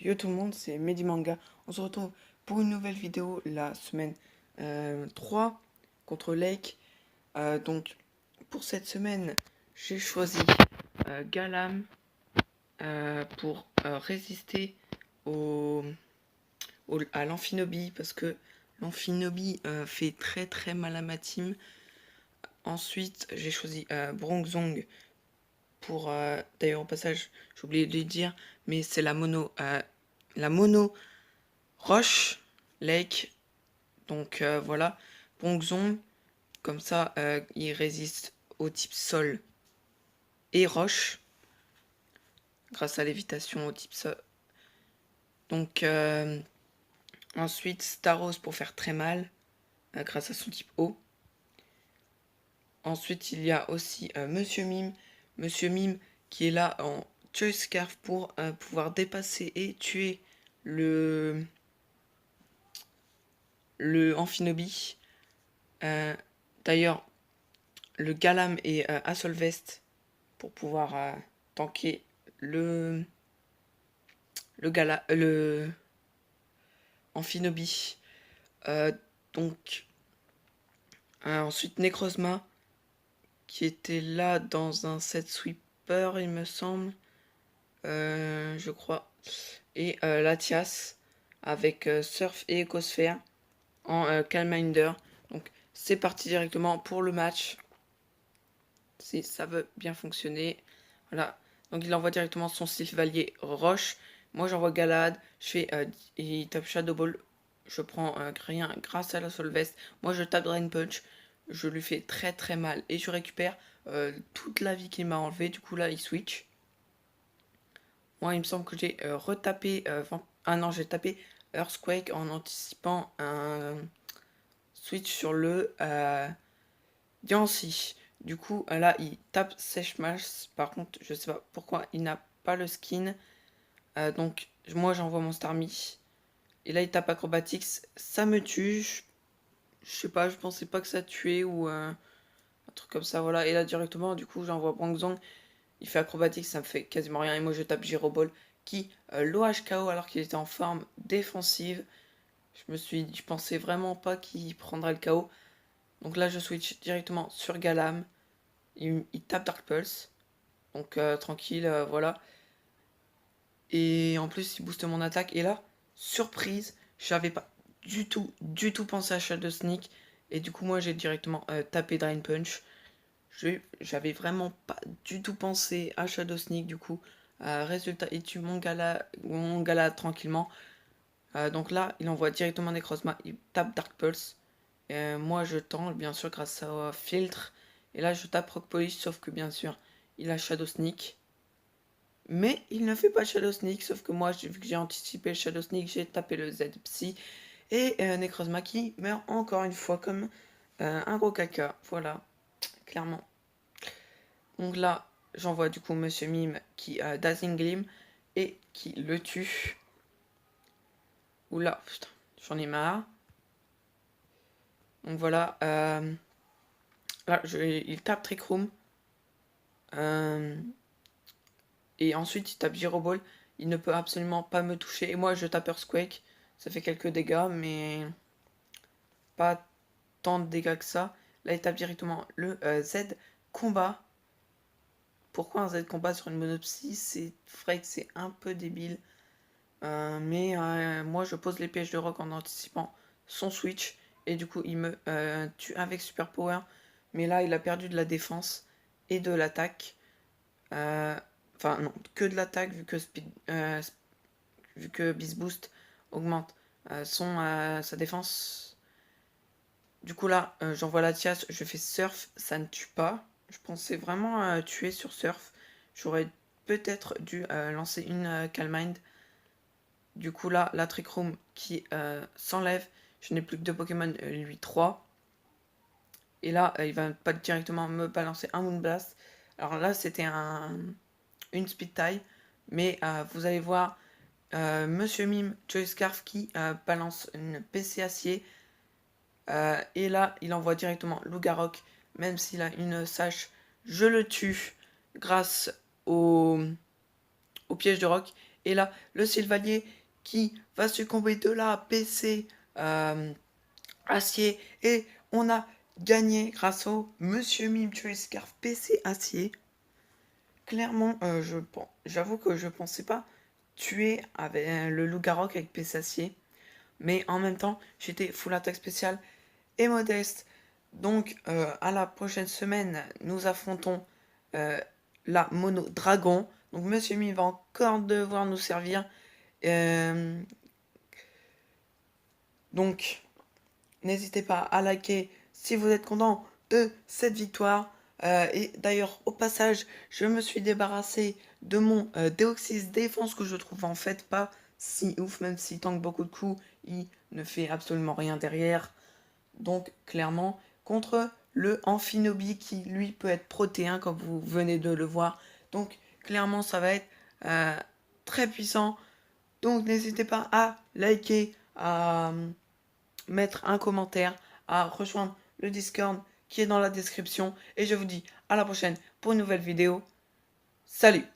Yo tout le monde, c'est Mehdi Manga. On se retrouve pour une nouvelle vidéo la semaine 3 contre Lake. Donc pour cette semaine, j'ai choisi Galam pour résister à l'amphinobi parce que l'amphinobi fait très très mal à ma team. Ensuite, j'ai choisi Bronzong pour d'ailleurs au passage, j'ai oublié de le dire, mais c'est la mono Roche, Lake, donc voilà, Bronzong, comme ça il résiste au type sol et roche, grâce à l'évitation au type sol. Donc ensuite Staros pour faire très mal, grâce à son type eau. Ensuite il y a aussi Monsieur Mime qui est là en Choice Scarf pour pouvoir dépasser et tuer le Amphinobi. D'ailleurs, le Galam et Assolvest pour pouvoir tanker le le Amphinobi. Euh, donc ensuite Necrozma qui était là dans un set sweeper il me semble, je crois, et Latias avec Surf et Ecosphère en Calminder. Donc c'est parti directement pour le match si ça veut bien fonctionner. Voilà, donc il envoie directement son Sylvalier Roche. Moi j'envoie Galad, je fais il tape Shadow Ball, je prends rien grâce à la Solvest. Moi je tape Drain Punch, je lui fais très très mal et je récupère toute la vie qu'il m'a enlevé. Du coup là il switch. Moi il me semble que j'ai retapé ah non, j'ai tapé Earthquake en anticipant un switch sur le Yancy. Du coup, là, il tape Sèche Masse. Par contre, je sais pas pourquoi il n'a pas le skin. Donc, moi, j'envoie mon Starmie. Et là, il tape Acrobatics. Ça me tue. Je sais pas, je pensais pas que ça tuait ou un truc comme ça. Voilà. Et là, directement, du coup, j'envoie Brangzong. Il fait Acrobatics, ça me fait quasiment rien. Et moi, je tape Gyroball qui l'OHKO alors qu'il était en forme défensive. Je pensais vraiment pas qu'il prendrait le KO. Donc là, je switch directement sur Galam. Il tape Dark Pulse. Donc tranquille, voilà. Et en plus, il booste mon attaque. Et là, surprise, j'avais pas du tout pensé à Shadow Sneak. Et du coup, moi, j'ai directement tapé Drain Punch. J'avais vraiment pas du tout pensé à Shadow Sneak. Du coup, résultat, il tue mon gala tranquillement. Donc là, il envoie directement Necrozma. Il tape Dark Pulse. Moi, je tends, bien sûr, grâce au filtre. Et là, je tape Rock Polish, sauf que bien sûr, il a Shadow Sneak. Mais il ne fait pas Shadow Sneak, sauf que moi, vu que j'ai anticipé le Shadow Sneak, j'ai tapé le Z Psy. Et Necrozma qui meurt encore une fois comme un gros caca. Voilà, clairement. Donc là, j'envoie du coup Monsieur Mime qui a Dazzling Gleam et qui le tue. Oula, putain, j'en ai marre. Donc voilà, là, il tape Trick Room. Et ensuite, il tape Gyroball. Il ne peut absolument pas me toucher. Et moi, je tape Earthquake. Ça fait quelques dégâts, mais pas tant de dégâts que ça. Là, il tape directement le Z combat. Pourquoi un Z combat sur une monopsie? C'est vrai que c'est un peu débile. Mais moi, je pose les pièges de rock en anticipant son switch. Et du coup, il me tue avec Super Power. Mais là, il a perdu de la défense et de l'attaque. Enfin, non, que de l'attaque vu que Beast Boost augmente sa défense. Du coup là, j'envoie la Tias, je fais Surf, ça ne tue pas. Je pensais vraiment tuer sur Surf. J'aurais peut-être dû lancer une Calm Mind. Du coup là, la Trick Room qui s'enlève. Je n'ai plus que 2 Pokémon, lui 3. Et là, il va pas directement me balancer un Moonblast. Alors là, c'était une Speed Tie. Mais vous allez voir, Monsieur Mime, Choice Scarf qui balance une PC acier. Et là, il envoie directement Lougarok. Même s'il a une sache, je le tue grâce au piège de roc. Et là, le Sylvanier qui va succomber de la PC acier. Et on a gagné grâce au Monsieur Mime Tuer Scarf PC acier. Clairement, j'avoue que je pensais pas tuer avec le loup-garou avec PC acier. Mais en même temps, j'étais full attaque spéciale et modeste. Donc, à la prochaine semaine, nous affrontons euh, la mono dragon. Donc, Monsieur Mi va encore devoir nous servir. Euh, donc, n'hésitez pas à liker si vous êtes content de cette victoire. Et d'ailleurs, au passage, je me suis débarrassé de mon Deoxys Défense que je trouve en fait pas si ouf, même s'il tank beaucoup de coups, il ne fait absolument rien derrière. Donc clairement, contre le Amphinobi qui lui peut être protéin comme vous venez de le voir. Donc clairement, ça va être très puissant. Donc n'hésitez pas à liker, à mettre un commentaire, à rejoindre le Discord qui est dans la description. Et je vous dis à la prochaine pour une nouvelle vidéo. Salut!